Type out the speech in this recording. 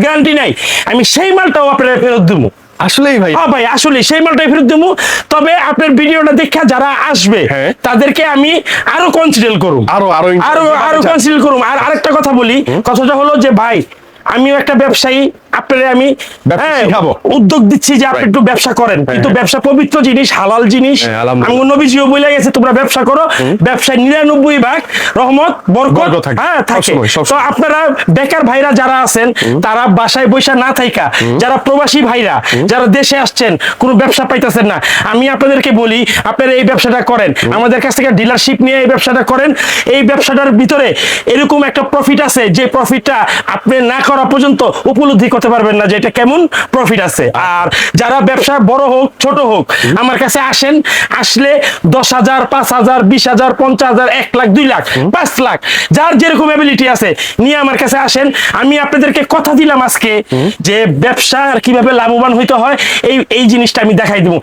Guarantee নাই, আমি সেই মালটাও আপনারা ফেরত দেবো। আসলেই ভাই? হ্যাঁ ভাই, আসলে সেই মালটাই ফেরত দেবো। তবে আপনার ভিডিওটা দেখা যারা আসবে তাদেরকে আমি আরো কনসিডার করুম, আরো আরো আরো কনসিডার করুম। আর আরেকটা কথা বলি, কথাটা হলো যে ভাই আমিও একটা ব্যবসায়ী, আপনারা আমি উদ্যোগ দিচ্ছি যে আপনি একটু ব্যবসা করেন, কিন্তু ব্যবসা পবিত্র জিনিস, হালাল জিনিস। আমি নবীজিও বলে গেছে তোমরা ব্যবসা করো, ব্যবসায় 99% রহমত বরকত থাকে। তো আপনারা বেকার ভাইরা যারা আছেন তারা বাসায় বৈশা না থাইকা, যারা প্রবাসী ভাইরা যারা দেশে আসছেন কোনো ব্যবসা পাইতেছেন না, আমি আপনাদেরকে বলি আপনারা এই ব্যবসাটা করেন, আমাদের কাছ থেকে ডিলারশিপ নিয়ে এই ব্যবসাটা করেন। এই ব্যবসাটার ভিতরে এরকম একটা প্রফিট আছে যে প্রফিটটা আপনি না করা পর্যন্ত উপলব্ধি করতে পারবেন না যে এটা কেমন প্রফিট আছে। আর যারা ব্যবসা বড় হোক ছোট হোক আমার কাছে আসেন, আসলে 10,000, 5,000, 20,000, 50,000, 1 লাখ, 2 লাখ, 5 লাখ, যার যেরকম এবিলিটি আছে নিয়ে আমার কাছে আসেন। আমি আপনাদেরকে কথা দিলাম আজকে যে ব্যবসা কিভাবে লাভবান হইতে হয় এই জিনিসটা আমি দেখাই দেবো।